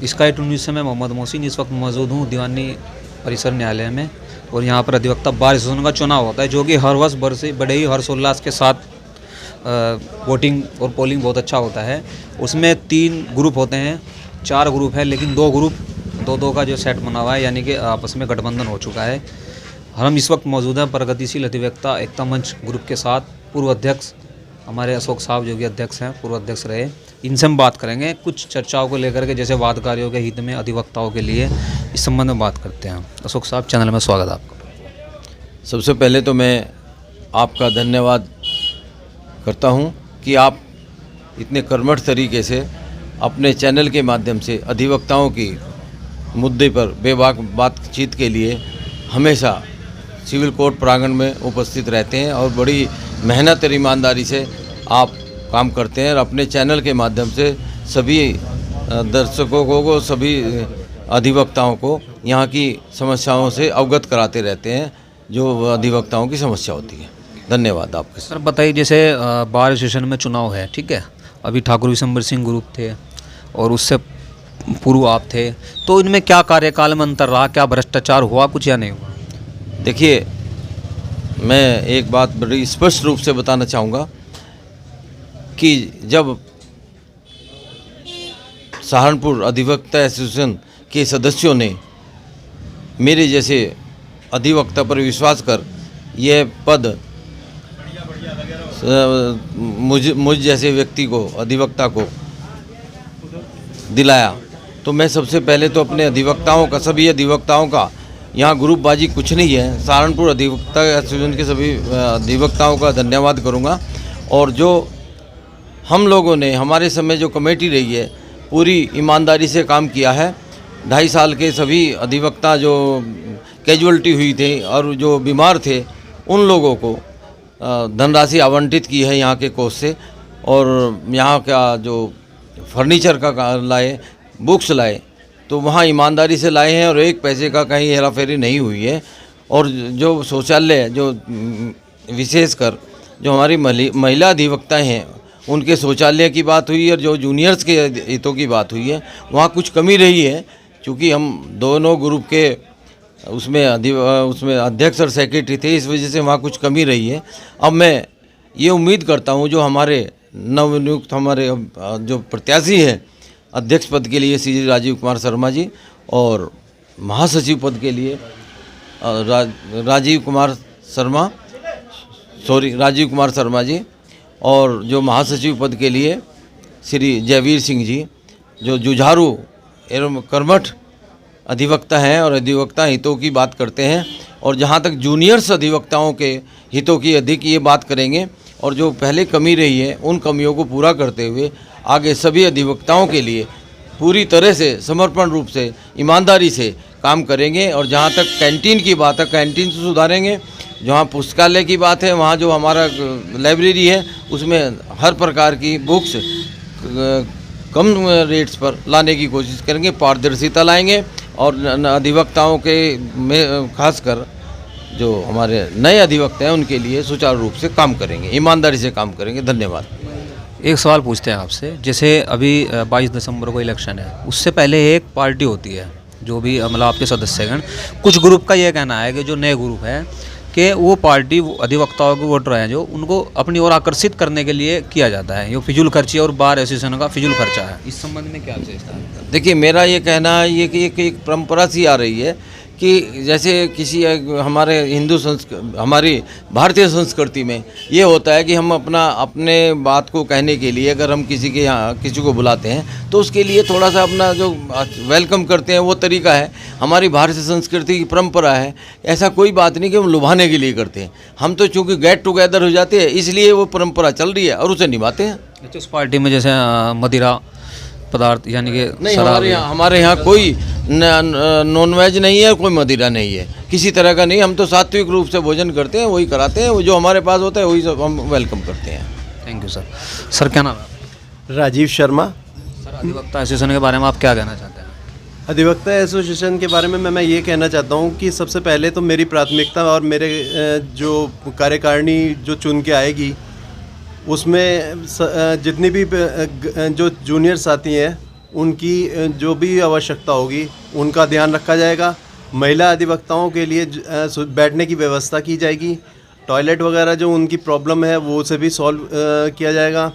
Sky 19 से मैं मोहम्मद मोहसिन इस वक्त मौजूद हूँ दीवानी परिसर न्यायालय में। और यहाँ पर अधिवक्ता बार एसोसिएशन का चुनाव होता है, जो कि हर वर्ष बड़े ही हर्षोल्लास के साथ वोटिंग और पोलिंग बहुत अच्छा होता है। उसमें 3 ग्रुप होते हैं, 4 ग्रुप है, लेकिन 2 ग्रुप दो का जो सेट बना हुआ है, यानी कि आपस में गठबंधन हो चुका है। हम इस वक्त मौजूद हैं प्रगतिशील अधिवक्ता एकता मंच ग्रुप के साथ। पूर्व अध्यक्ष हमारे अशोक साहब जो कि अध्यक्ष हैं, पूर्व अध्यक्ष रहे, इनसे हम बात करेंगे कुछ चर्चाओं को लेकर के, जैसे वादकारियों के हित में अधिवक्ताओं के लिए, इस संबंध में बात करते हैं। अशोक साहब, चैनल में स्वागत है आपका। सबसे पहले तो मैं आपका धन्यवाद करता हूं कि आप इतने कर्मठ तरीके से अपने चैनल के माध्यम से अधिवक्ताओं की मुद्दे पर बेबाक बातचीत के लिए हमेशा सिविल कोर्ट प्रांगण में उपस्थित रहते हैं और बड़ी मेहनत और ईमानदारी से आप काम करते हैं और अपने चैनल के माध्यम से सभी दर्शकों को, सभी अधिवक्ताओं को यहाँ की समस्याओं से अवगत कराते रहते हैं जो अधिवक्ताओं की समस्या होती है। धन्यवाद आपके। सर बताइए, जैसे बार एसोसिएशन में चुनाव है, ठीक है, अभी ठाकुर विशंबर सिंह ग्रुप थे और उससे पूर्व आप थे, तो इनमें क्या कार्यकाल में अंतर रहा, क्या भ्रष्टाचार हुआ कुछ या नहीं हुआ? देखिए, मैं एक बात बड़ी स्पष्ट रूप से बताना चाहूँगा कि जब सहारनपुर अधिवक्ता एसोसिएशन के सदस्यों ने मेरे जैसे अधिवक्ता पर विश्वास कर यह पद मुझ जैसे व्यक्ति को, अधिवक्ता को दिलाया, तो मैं सबसे पहले तो अपने अधिवक्ताओं का, सभी अधिवक्ताओं का, यहाँ ग्रुपबाजी कुछ नहीं है, सहारनपुर अधिवक्ता एसोसिएशन के सभी अधिवक्ताओं का धन्यवाद करूँगा। और जो हम लोगों ने, हमारे समय जो कमेटी रही है, पूरी ईमानदारी से काम किया है। 2.5 साल के सभी अधिवक्ता जो कैजुअल्टी हुई थे और जो बीमार थे, उन लोगों को धनराशि आवंटित की है यहाँ के कोष से, और यहाँ का जो फर्नीचर का लाए, बुक्स लाए, तो वहाँ ईमानदारी से लाए हैं और 1 पैसे का कहीं हेराफेरी नहीं हुई है। और जो शौचालय, जो विशेषकर जो हमारी महिला अधिवक्ताएँ हैं, उनके शौचालय की बात हुई और जो जूनियर्स के हितों की बात हुई है, वहाँ कुछ कमी रही है। क्योंकि हम दोनों ग्रुप के उसमें अध्यक्ष और सेक्रेटरी थे, इस वजह से वहाँ कुछ कमी रही है। अब मैं ये उम्मीद करता हूँ जो हमारे नवनियुक्त हमारे जो प्रत्याशी हैं अध्यक्ष पद के लिए श्री राजीव कुमार शर्मा जी, और महासचिव पद के लिए राजीव कुमार शर्मा जी, और जो महासचिव पद के लिए श्री जयवीर सिंह जी, जो जुझारू एवं कर्मठ अधिवक्ता हैं और अधिवक्ता हितों की बात करते हैं। और जहाँ तक जूनियर्स अधिवक्ताओं के हितों की अधिक ये बात करेंगे, और जो पहले कमी रही है उन कमियों को पूरा करते हुए आगे सभी अधिवक्ताओं के लिए पूरी तरह से समर्पण रूप से, ईमानदारी से काम करेंगे। और जहाँ तक कैंटीन की बात है, कैंटीन से सुधारेंगे। जहाँ पुस्तकालय की बात है, वहाँ जो हमारा लाइब्रेरी है, उसमें हर प्रकार की बुक्स कम रेट्स पर लाने की कोशिश करेंगे, पारदर्शिता लाएंगे। और अधिवक्ताओं के में खासकर जो हमारे नए अधिवक्ता हैं उनके लिए सुचारू रूप से काम करेंगे, ईमानदारी से काम करेंगे। धन्यवाद। एक सवाल पूछते हैं आपसे, जैसे अभी 22 दिसंबर को इलेक्शन है, उससे पहले एक पार्टी होती है जो भी मतलब आपके सदस्यगण, कुछ ग्रुप का ये कहना है कि जो नए ग्रुप है कि वो पार्टी अधिवक्ताओं के वोटर हैं जो उनको अपनी ओर आकर्षित करने के लिए किया जाता है, ये फिजूल खर्ची और बार एसोसिएशन का फिजूल खर्चा है। इस संबंध में क्या विशेषता है? देखिए, मेरा ये कहना है ये कि एक परंपरा सी आ रही है कि जैसे किसी हमारे हमारी भारतीय संस्कृति में ये होता है कि हम अपने बात को कहने के लिए अगर हम किसी के यहाँ किसी को बुलाते हैं तो उसके लिए थोड़ा सा अपना जो वेलकम करते हैं वो तरीका है, हमारी भारतीय संस्कृति की परंपरा है। ऐसा कोई बात नहीं कि हम लुभाने के लिए करते हैं, हम तो चूँकि गेट टुगेदर हो जाते हैं इसलिए वो परंपरा चल रही है और उसे निभाते हैं। अच्छा, उस पार्टी में जैसे मदिरा पदार्थ यानी कि नहीं, हमारे यहाँ कोई नॉनवेज नहीं है, कोई मदिरा नहीं है, किसी तरह का नहीं। हम तो सात्विक रूप से भोजन करते हैं, वही कराते हैं, वो जो हमारे पास होता है वही सब हम वेलकम करते हैं। Thank you sir. सर क्या नाम है? राजीव शर्मा। सर, अधिवक्ता एसोसिएशन के बारे में आप क्या कहना चाहते हैं? अधिवक्ता एसोसिएशन के बारे में मैं ये कहना चाहता हूँ कि सबसे पहले तो मेरी प्राथमिकता और मेरे जो कार्यकारिणी जो चुन के आएगी उसमें जितनी भी जो जूनियर साथी हैं उनकी जो भी आवश्यकता होगी उनका ध्यान रखा जाएगा। महिला अधिवक्ताओं के लिए बैठने की व्यवस्था की जाएगी। टॉयलेट वगैरह जो उनकी प्रॉब्लम है वो उसे भी सॉल्व किया जाएगा।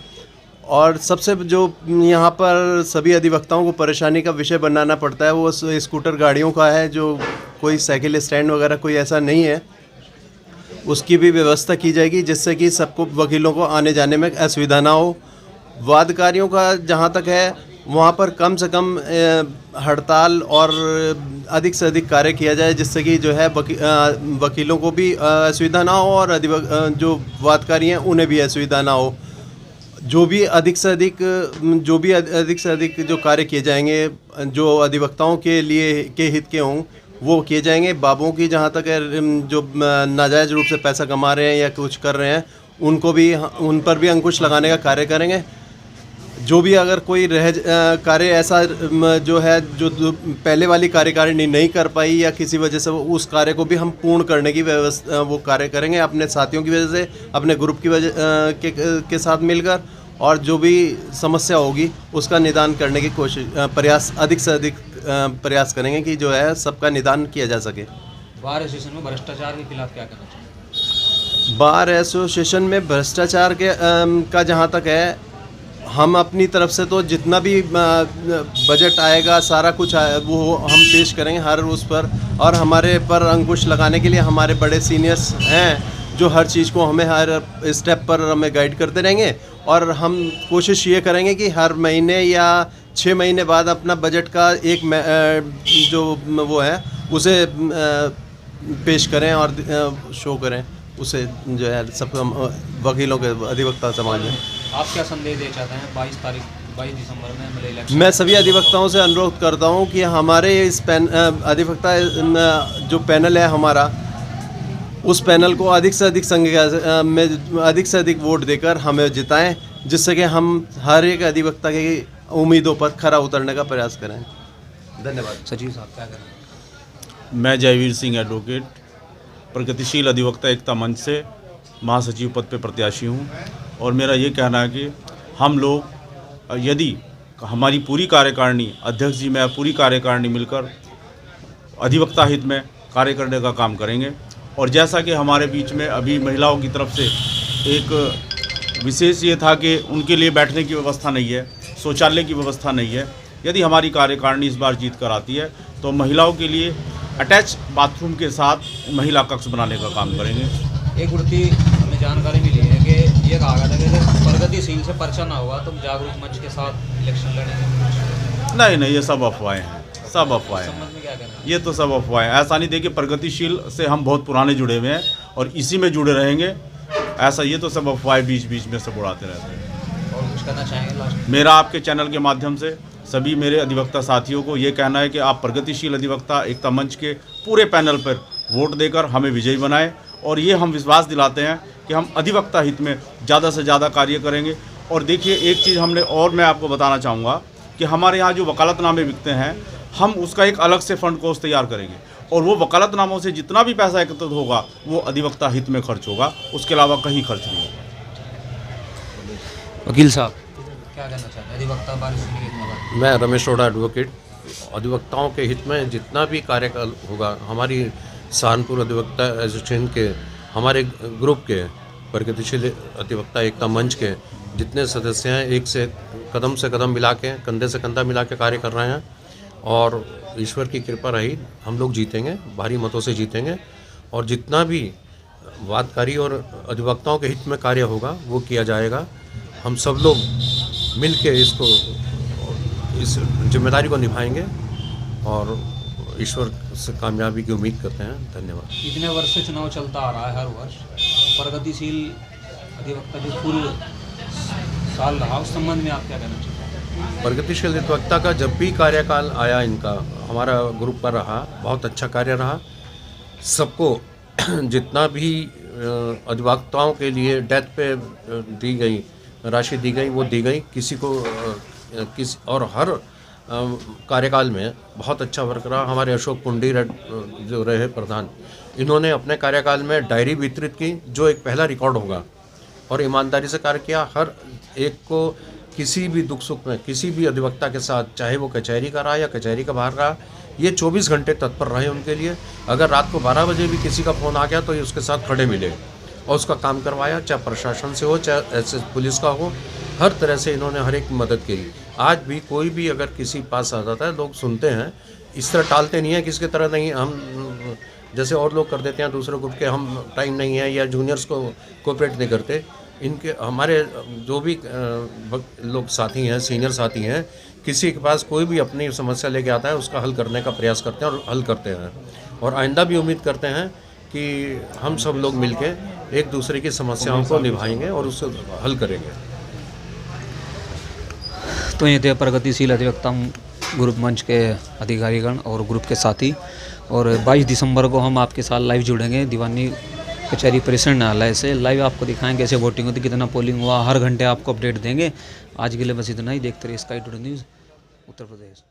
और सबसे जो यहाँ पर सभी अधिवक्ताओं को परेशानी का विषय बनाना पड़ता है वो स्कूटर गाड़ियों का है, जो कोई साइकिल स्टैंड वगैरह कोई ऐसा नहीं है, उसकी भी व्यवस्था की जाएगी जिससे कि सबको वकीलों को आने जाने में असुविधा ना हो। वादकारियों का जहाँ तक है वहाँ पर कम से कम हड़ताल और अधिक से अधिक कार्य किया जाए जिससे कि जो है वकीलों को भी असुविधा ना हो और जो वादकारी हैं उन्हें भी असुविधा ना हो। जो भी अधिक से अधिक जो कार्य किए जाएंगे जो अधिवक्ताओं के लिए के हित के हों वो किए जाएंगे। बाबुओं की जहाँ तक है जो नाजायज़ रूप से पैसा कमा रहे हैं या कुछ कर रहे हैं उन पर भी अंकुश लगाने का कार्य करेंगे। जो भी अगर कोई कार्य ऐसा जो है जो पहले वाली कार्यकारिणी नहीं कर पाई या किसी वजह से उस कार्य को भी हम पूर्ण करने की व्यवस्था वो कार्य करेंगे अपने साथियों की वजह से, अपने ग्रुप की वजह के साथ मिलकर, और जो भी समस्या होगी उसका निदान करने की कोशिश अधिक से अधिक प्रयास करेंगे कि जो है सबका निदान किया जा सके। बार एसोसिएशन में भ्रष्टाचार के खिलाफ क्या करना चाहिए? बार एसोसिएशन में भ्रष्टाचार का जहाँ तक है, हम अपनी तरफ से तो जितना भी बजट आएगा सारा कुछ वो हम पेश करेंगे हर उस पर, और हमारे पर अंकुश लगाने के लिए हमारे बड़े सीनियर्स हैं जो हर चीज़ को हमें हर स्टेप पर हमें गाइड करते रहेंगे। और हम कोशिश ये करेंगे कि हर महीने या 6 महीने बाद अपना बजट का एक जो वो है उसे पेश करें और शो करें उसे, जो है सब वकीलों के अधिवक्ता समाज में। आप क्या संदेश देना चाहते हैं 22 दिसंबर में मिले इलेक्शन? मैं सभी अधिवक्ताओं से अनुरोध करता हूं कि हमारे इस अधिवक्ता जो पैनल है हमारा, उस पैनल को अधिक से अधिक संख्या में अधिक से अधिक वोट देकर हमें जिताएं, जिससे कि हम हर एक अधिवक्ता की उम्मीदों पर खरा उतरने का प्रयास करें। धन्यवाद। सचिव साहब क्या करें? मैं जयवीर सिंह एडवोकेट, प्रगतिशील अधिवक्ता एकता मंच से महासचिव पद पे प्रत्याशी हूँ। और मेरा ये कहना है कि हम लोग यदि हमारी पूरी कार्यकारिणी, अध्यक्ष जी मैं पूरी कार्यकारिणी मिलकर अधिवक्ता हित में कार्य करने का काम करेंगे। और जैसा कि हमारे बीच में अभी महिलाओं की तरफ से एक विशेष ये था कि उनके लिए बैठने की व्यवस्था नहीं है, शौचालय की व्यवस्था नहीं है, यदि हमारी कार्यकारिणी इस बार जीत कर आती है तो महिलाओं के लिए अटैच बाथरूम के साथ महिला कक्ष बनाने का काम करेंगे। एक गुड़ती हमें जानकारी मिली है कि ये कहा गया था कि अगर प्रगतिशील से पर्चा ना हुआ तो जागरूक मंच के साथ इलेक्शन लड़ेंगे। नहीं, ये सब अफवाहें हैं, सब अफवाहें हैं। संबंध में क्या कहना है? ये तो सब अफवाहें। ऐसा नहीं, देखिए प्रगतिशील से हम बहुत पुराने जुड़े हुए हैं और इसी में जुड़े रहेंगे। ऐसा ये तो सब अफवाहें बीच बीच में सब उड़ाते रहते हैं। और कुछ कहना चाहेंगे लास्ट? मेरा आपके चैनल के माध्यम से सभी मेरे अधिवक्ता साथियों को ये कहना है कि आप प्रगतिशील अधिवक्ता एकता मंच के पूरे पैनल पर वोट देकर हमें विजयी बनाएं। और ये हम विश्वास दिलाते हैं कि हम अधिवक्ता हित में ज़्यादा से ज़्यादा कार्य करेंगे। और देखिए एक चीज़ हमने और मैं आपको बताना चाहूँगा कि हमारे यहाँ जो वकालतनामे बिकते हैं, हम उसका एक अलग से फंड कोर्स तैयार करेंगे और वो वकालतनामों से जितना भी पैसा एकत्रित होगा वो अधिवक्ता हित में खर्च होगा, उसके अलावा कहीं खर्च नहीं होगा। वकील साहब क्या कहना चाहते हैं अधिवक्ता बारिश के हित में? मैं रमेश रोड़ा एडवोकेट, अधिवक्ताओं के हित में जितना भी कार्यकाल होगा, हमारी सहारनपुर अधिवक्ता एसोसिएशन के, हमारे ग्रुप के, प्रगतिशील अधिवक्ता एकता मंच के जितने सदस्य हैं, एक से कदम मिला के, कंधे से कंधा मिला के कार्य कर रहे हैं। और ईश्वर की कृपा रही, हम लोग जीतेंगे, भारी मतों से जीतेंगे। और जितना भी वादकारी और अधिवक्ताओं के हित में कार्य होगा वो किया जाएगा। हम सब लोग मिल के इस जिम्मेदारी को निभाएंगे और ईश्वर से कामयाबी की उम्मीद करते हैं। धन्यवाद। इतने वर्ष से चुनाव चलता आ रहा है, हर वर्ष प्रगतिशील अधिवक्ता जो पूर्व साल रहा, उस संबंध में आप क्या कहना चाहते हैं? प्रगतिशील अधिवक्ता का जब भी कार्यकाल आया, इनका हमारा ग्रुप का रहा, बहुत अच्छा कार्य रहा। सबको जितना भी अधिवक्ताओं के लिए डेथ पे दी गई राशि दी गई वो दी गई, किसी को और हर कार्यकाल में बहुत अच्छा वर्क रहा। हमारे अशोक पुंडी जो रहे प्रधान, इन्होंने अपने कार्यकाल में डायरी वितरित की जो एक पहला रिकॉर्ड होगा, और ईमानदारी से कार्य किया। हर एक को किसी भी दुख सुख में किसी भी अधिवक्ता के साथ, चाहे वो कचहरी का रहा या कचहरी का बाहर रहा, ये 24 घंटे तत्पर रहे उनके लिए। अगर रात को 12 बजे भी किसी का फ़ोन आ गया तो ये उसके साथ खड़े मिले और उसका काम करवाया, चाहे प्रशासन से हो चाहे SS पुलिस का हो, हर तरह से इन्होंने हर एक मदद की। आज भी कोई भी अगर किसी पास आ जाता है, लोग सुनते हैं, इस तरह टालते नहीं है किसी की तरह, नहीं हम जैसे और लोग कर देते हैं दूसरे ग्रुप के, हम टाइम नहीं है या जूनियर्स को कोऑपरेट नहीं करते। इनके हमारे जो भी लोग साथी हैं, सीनियर साथी हैं, किसी के पास कोई भी अपनी समस्या लेके आता है उसका हल करने का प्रयास करते हैं और हल करते हैं। और आइंदा भी उम्मीद करते हैं कि हम सब लोग मिलके एक दूसरे की समस्याओं को निभाएंगे और उसको हल करेंगे। तो ये थे प्रगतिशील अधिवक्ता ग्रुप मंच के अधिकारीगण और ग्रुप के साथी। और 22 दिसंबर को हम आपके साथ लाइव जुड़ेंगे दीवानी कचहरी परिसर न्यायालय से। लाइव आपको दिखाएंगे कैसे वोटिंग होती, कितना पोलिंग हुआ, हर घंटे आपको अपडेट देंगे। आज के लिए बस इतना ही। देखते रहिए sky today news Uttar Pradesh.